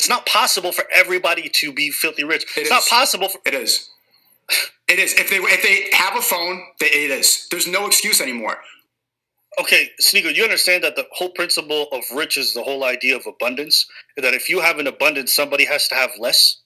It's not possible for everybody to be filthy rich. It's not possible. It is. It is. If they have a phone, it is. There's no excuse anymore. Okay, Sneaker, you understand that the whole principle of rich is the whole idea of abundance? That if you have an abundance, somebody has to have less?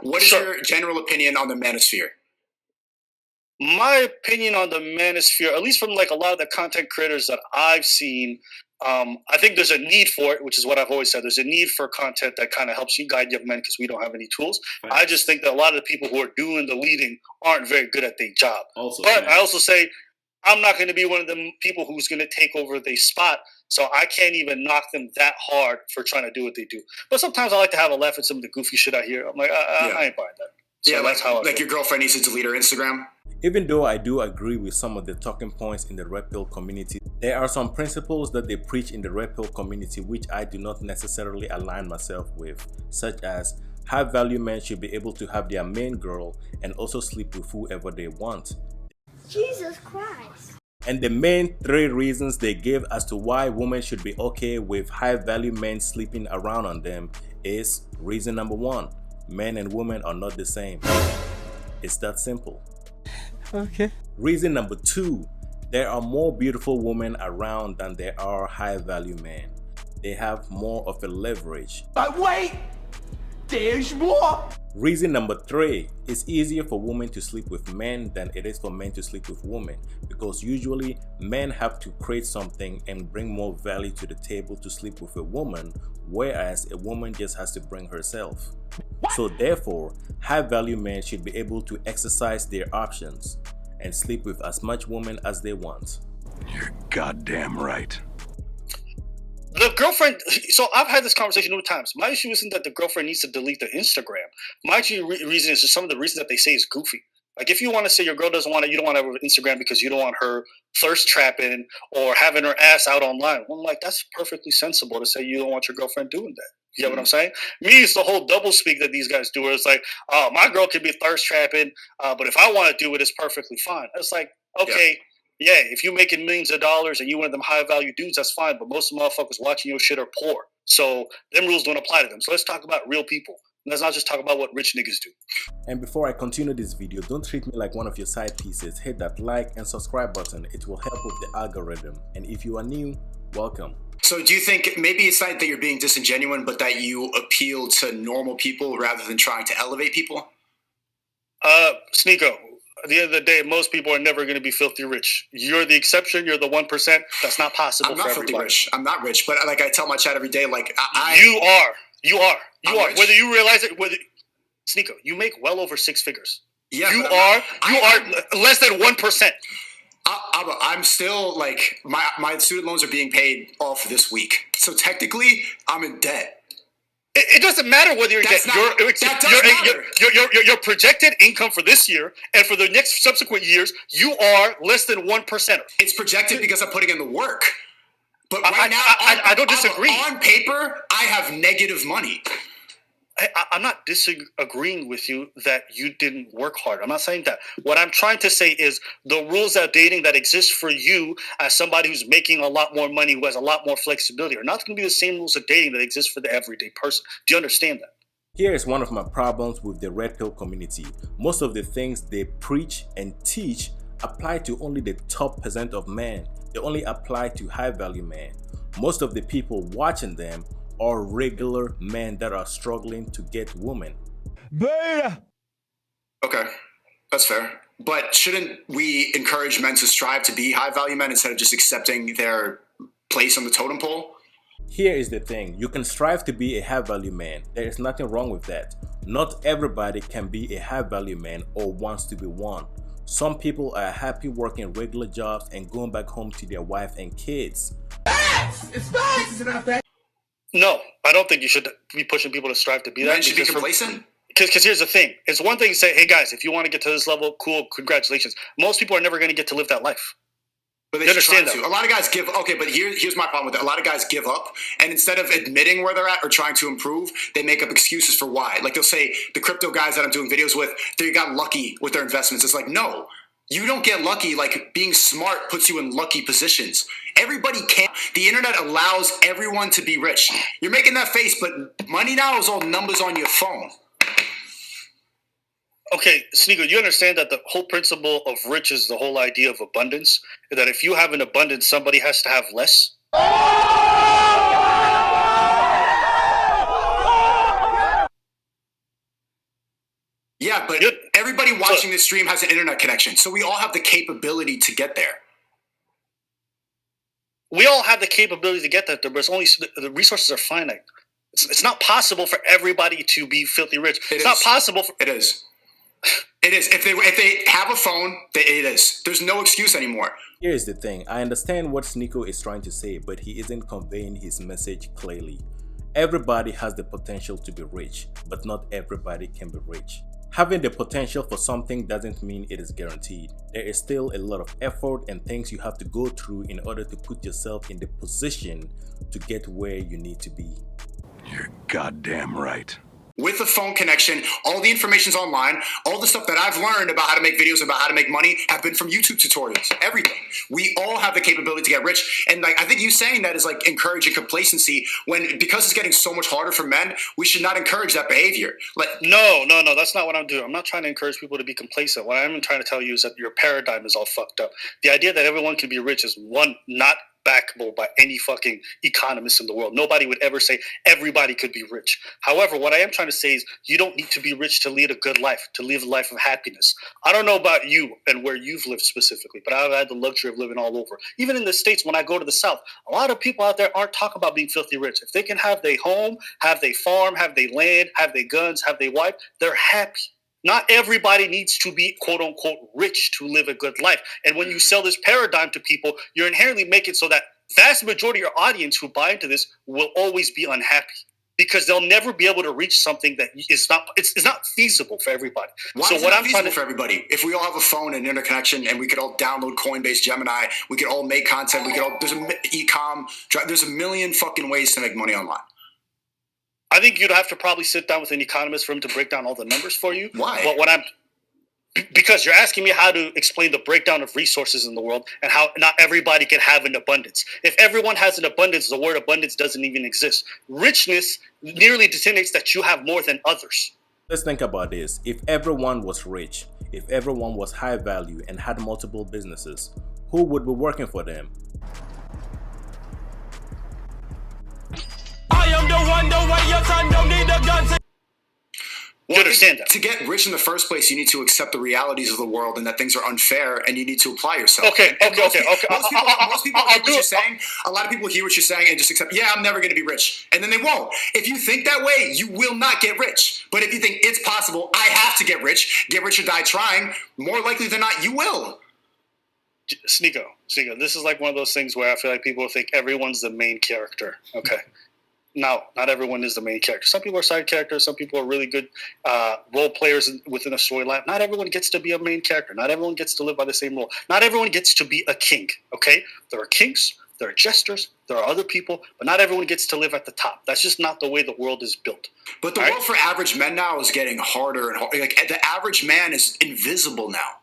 What is your general opinion on the Manosphere? My opinion on the Manosphere, at least from like a lot of the content creators that I've seen, I think there's a need for it, which is what I've always said. There's a need for content that kind of helps you guide young men because we don't have any tools. Right. I just think that a lot of the people who are doing the leading aren't very good at their job. I also say I'm not going to be one of the people who's going to take over their spot, so I can't even knock them that hard for trying to do what they do. But sometimes I like to have a laugh at some of the goofy shit I hear. I'm like, I ain't buying that. So yeah, that's how like your girlfriend needs to delete her Instagram. Even though I do agree with some of the talking points in the Red Pill community, there are some principles that they preach in the Red Pill community which I do not necessarily align myself with, such as high value men should be able to have their main girl and also sleep with whoever they want. Jesus Christ. And the main 3 reasons they give as to why women should be okay with high value men sleeping around on them is reason number 1, men and women are not the same. It's that simple. Okay. Reason number 2, there are more beautiful women around than there are high value men. They have more of a leverage. But wait, there's more. Reason number 3, it's easier for women to sleep with men than it is for men to sleep with women, because usually men have to create something and bring more value to the table to sleep with a woman, whereas a woman just has to bring herself. So therefore, high value men should be able to exercise their options and sleep with as much women as they want. You're goddamn right. The girlfriend, so I've had this conversation many times. My issue isn't that the girlfriend needs to delete the Instagram. My reason is just some of the reasons that they say is goofy. Like if you want to say your girl doesn't want it, you don't want to have Instagram because you don't want her thirst trapping or having her ass out online. Well, I'm like, that's perfectly sensible to say you don't want your girlfriend doing that. You get what I'm saying? Me, it's the whole double speak that these guys do. Where it's like, oh, my girl can be thirst trapping, but if I want to do it, it's perfectly fine. It's like, okay. Yeah, if you're making millions of dollars and you one of them high value dudes, that's fine. But most of the motherfuckers watching your shit are poor. So them rules don't apply to them. So let's talk about real people. Let's not just talk about what rich niggas do. And before I continue this video, don't treat me like one of your side pieces. Hit that like and subscribe button. It will help with the algorithm. And if you are new, welcome. So do you think maybe it's not that you're being disingenuous, but that you appeal to normal people rather than trying to elevate people? Sneeko. At the end of the day, most people are never going to be filthy rich. You're the exception. You're the 1%. That's not possible. I'm not for filthy everybody. rich. I'm not rich, but like I tell my chat every day, like you are. Rich. Whether you realize it, Sneeko, you make well over 6 figures. Yeah, you are less than 1%. I'm still like my student loans are being paid off this week, so technically I'm in debt. It doesn't matter whether you're your projected income for this year and for the next subsequent years, you are less than 1%. It's projected because I'm putting in the work. But I don't disagree. On paper, I have negative money. I'm not disagreeing with you that you didn't work hard. I'm not saying that. What I'm trying to say is the rules of dating that exist for you as somebody who's making a lot more money, who has a lot more flexibility, are not going to be the same rules of dating that exist for the everyday person. Do you understand that? Here is one of my problems with the Red Pill community. Most of the things they preach and teach apply to only the top % of men. They only apply to high value men. Most of the people watching them are regular men that are struggling to get women. Beta. Okay, that's fair. But shouldn't we encourage men to strive to be high value men instead of just accepting their place on the totem pole? Here is the thing, you can strive to be a high value man. There is nothing wrong with that. Not everybody can be a high value man or wants to be one. Some people are happy working regular jobs and going back home to their wife and kids. Facts! It's facts! It's not facts! No, I don't think you should be pushing people to strive to be that. Men should be complacent? Because here's the thing. It's one thing to say, hey guys, if you want to get to this level, cool, congratulations. Most people are never going to get to live that life. But they understand that. A lot of guys give, okay, but here's my problem with it. A lot of guys give up, and instead of admitting where they're at or trying to improve, they make up excuses for why. Like they'll say, the crypto guys that I'm doing videos with, they got lucky with their investments. It's like, no, you don't get lucky. Like being smart puts you in lucky positions. Everybody can't. The internet allows everyone to be rich. You're making that face, but money now is all numbers on your phone. Okay, Sneaker, you understand that the whole principle of rich is the whole idea of abundance? That if you have an abundance, somebody has to have less? Yeah, but everybody watching this stream has an internet connection, so we all have the capability to get there. We all have the capability to get that there, but it's only the resources are finite. It's not possible for everybody to be filthy rich. It's not possible. It is. It is. If they have a phone, it is. There's no excuse anymore. Here's the thing. I understand what Sneeko is trying to say, but he isn't conveying his message clearly. Everybody has the potential to be rich, but not everybody can be rich. Having the potential for something doesn't mean it is guaranteed. There is still a lot of effort and things you have to go through in order to put yourself in the position to get where you need to be. You're goddamn right. With a phone connection, all the information's online. All the stuff that I've learned about how to make videos, about how to make money, have been from YouTube tutorials. Everything. We all have the capability to get rich. And like, I think you saying that is like encouraging complacency when, because it's getting so much harder for men, we should not encourage that behavior. Like, No, that's not what I'm doing. I'm not trying to encourage people to be complacent. What I'm trying to tell you is that your paradigm is all fucked up. The idea that everyone can be rich is one, not backable by any fucking economist in the world. Nobody would ever say everybody could be rich. However, what I am trying to say is you don't need to be rich to lead a good life, to live a life of happiness. I don't know about you and where you've lived specifically, but I've had the luxury of living all over. Even in the States, when I go to the South, a lot of people out there aren't talking about being filthy rich. If they can have their home, have their farm, have their land, have their guns, have their wife, they're happy. Not everybody needs to be, quote unquote, rich to live a good life. And when you sell this paradigm to people, you're inherently making so that vast majority of your audience who buy into this will always be unhappy because they'll never be able to reach something that is not, it's not feasible for everybody. Why is it not feasible for everybody? If we all have a phone and interconnection and we could all download Coinbase, Gemini, we could all make content, we could all, there's an e-com, there's a million fucking ways to make money online. I think you'd have to probably sit down with an economist for him to break down all the numbers for you. Why? But because you're asking me how to explain the breakdown of resources in the world and how not everybody can have an abundance. If everyone has an abundance, the word abundance doesn't even exist. Richness nearly designates that you have more than others. Let's think about this. If everyone was rich, if everyone was high value and had multiple businesses, who would be working for them? I am the one, the way your son don't need a gun to... You understand that? To get rich in the first place, you need to accept the realities of the world and that things are unfair, and you need to apply yourself. Okay. Most people hear what you're saying. A lot of people hear what you're saying and just accept, yeah, I'm never going to be rich. And then they won't. If you think that way, you will not get rich. But if you think it's possible, I have to get rich or die trying, more likely than not, you will. Sneeko, this is like one of those things where I feel like people think everyone's the main character. Okay. Now, not everyone is the main character. Some people are side characters. Some people are really good role players within a storyline. Not everyone gets to be a main character. Not everyone gets to live by the same role. Not everyone gets to be a king, okay? There are kings, there are jesters, there are other people, but not everyone gets to live at the top. That's just not the way the world is built. But the world for average men now is getting harder and harder. Like, the average man is invisible now.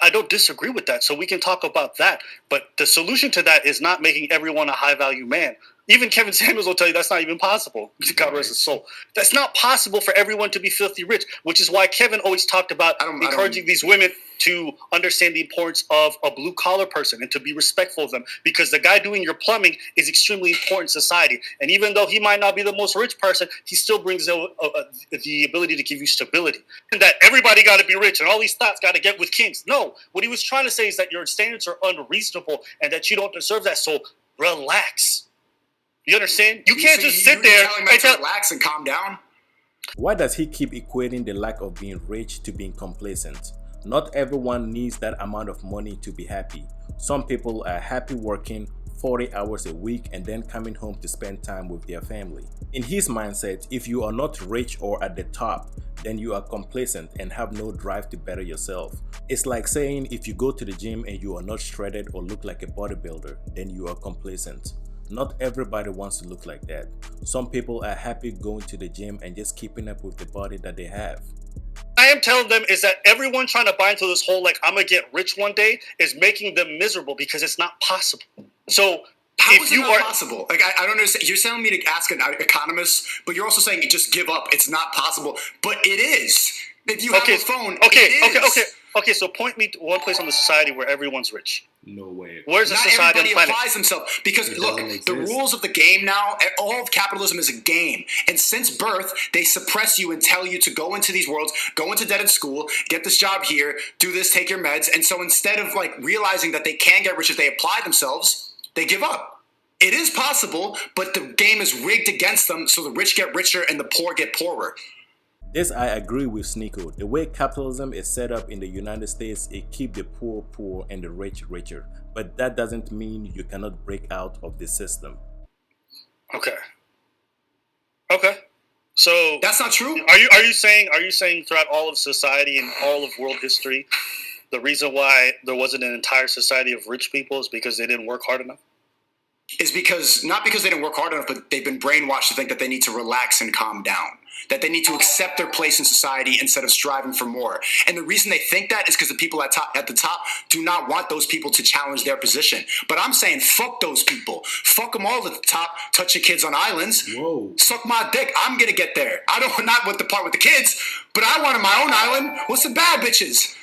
I don't disagree with that, so we can talk about that. But the solution to that is not making everyone a high-value man. Even Kevin Samuels will tell you that's not even possible. God rest his soul. That's not possible for everyone to be filthy rich, which is why Kevin always talked about encouraging these women to understand the importance of a blue-collar person and to be respectful of them, because the guy doing your plumbing is extremely important in society. And even though he might not be the most rich person, he still brings the ability to give you stability. And that everybody got to be rich and all these thoughts got to get with kings. No, what he was trying to say is that your standards are unreasonable and that you don't deserve that, so relax. You understand? You can't just sit there and relax and calm down. Why does he keep equating the lack of being rich to being complacent? Not everyone needs that amount of money to be happy. Some people are happy working 40 hours a week and then coming home to spend time with their family. In his mindset, if you are not rich or at the top, then you are complacent and have no drive to better yourself. It's like saying if you go to the gym and you are not shredded or look like a bodybuilder, then you are complacent. Not everybody wants to look like that. Some people are happy going to the gym and just keeping up with the body that they have. I am telling them is that everyone trying to buy into this whole, like, I'm going to get rich one day is making them miserable because it's not possible. So How is it not possible? Like, I don't understand. You're telling me to ask an economist, but you're also saying just give up. It's not possible, but it is. If you have a phone, Okay. So point me to one place on the society where everyone's rich. No way. Where's the society on the everybody planet? applies themselves because look, the rules of the game now. All of capitalism is a game, and since birth, they suppress you and tell you to go into these worlds, go into dead end school, get this job here, do this, take your meds, and so instead of like realizing that they can get rich if they apply themselves, they give up. It is possible, but the game is rigged against them, so the rich get richer and the poor get poorer. This I agree with Sneeko. The way capitalism is set up in the United States, it keeps the poor poor and the rich richer. But that doesn't mean you cannot break out of the system. Okay. So that's not true. Are you saying throughout all of society and all of world history, the reason why there wasn't an entire society of rich people is because they didn't work hard enough? Is because not because they didn't work hard enough, but they've been brainwashed to think that they need to relax and calm down, that they need to accept their place in society instead of striving for more. And the reason they think that is because the people at the top do not want those people to challenge their position. But I'm saying fuck those people. Fuck them all at the top. Touch your kids on islands. Whoa. Suck my dick. I'm gonna get there. I don't not with the part with the kids, but I wanted my own island. What's the bad bitches?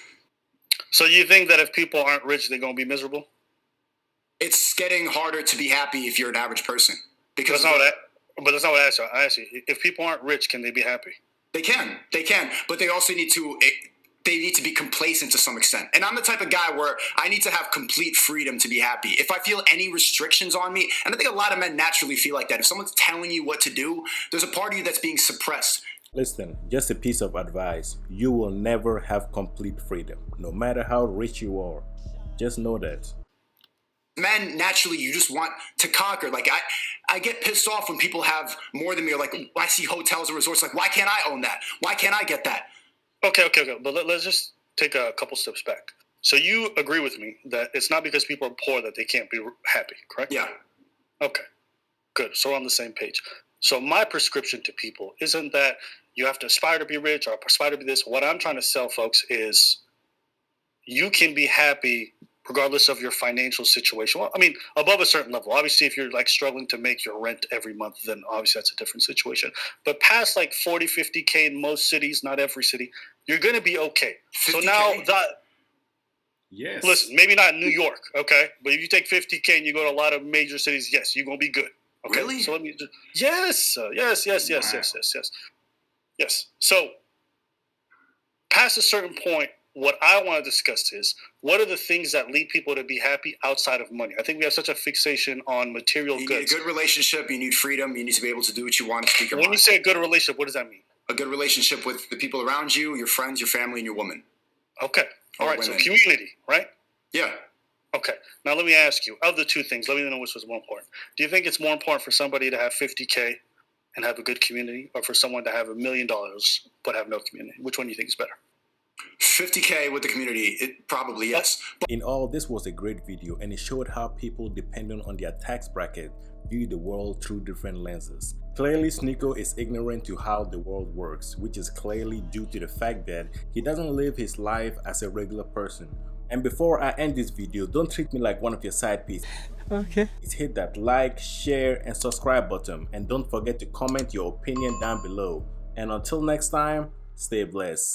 So you think that if people aren't rich, they're gonna be miserable? It's getting harder to be happy if you're an average person. Because But that's not what I asked you. I asked you, if people aren't rich, can they be happy? They can, but they also need to be complacent to some extent. And I'm the type of guy where I need to have complete freedom to be happy. If I feel any restrictions on me, and I think a lot of men naturally feel like that, if someone's telling you what to do, there's a part of you that's being suppressed. Listen, just a piece of advice. You will never have complete freedom, no matter how rich you are. Just know that. Men, naturally, you just want to conquer. Like, I get pissed off when people have more than me. Or like, I see hotels and resorts. Like, why can't I own that? Why can't I get that? Okay. But let's just take a couple steps back. So you agree with me that it's not because people are poor that they can't be happy, correct? Yeah. Okay. Good. So we're on the same page. So my prescription to people isn't that you have to aspire to be rich or aspire to be this. What I'm trying to sell folks is you can be happy regardless of your financial situation. Well, I mean, above a certain level. Obviously, if you're like struggling to make your rent every month, then obviously that's a different situation. But past like 40, 50K in most cities, not every city, you're going to be okay. 50K? So now that, yes. Listen, maybe not New York, okay? But if you take 50K and you go to a lot of major cities, yes, you're going to be good. Okay? Really? So let me just, yes. So past a certain point, what I want to discuss is what are the things that lead people to be happy outside of money? I think we have such a fixation on material goods. You need a good relationship. You need freedom. You need to be able to do what you want and speak your mind. When you say a good relationship, what does that mean? A good relationship with the people around you, your friends, your family, and your woman. Okay. All right. Women. So community, right? Yeah. Okay. Now let me ask you, of the two things, let me know which was more important. Do you think it's more important for somebody to have 50K and have a good community, or for someone to have $1 million but have no community? Which one do you think is better? 50K with the community, it probably yes. In all, this was a great video, and it showed how people depending on their tax bracket view the world through different lenses. Clearly, Sneeko is ignorant to how the world works, which is clearly due to the fact that he doesn't live his life as a regular person. And before I end this video, don't treat me like one of your side pieces. Okay. Hit that like, share, and subscribe button, and don't forget to comment your opinion down below. And until next time, stay blessed.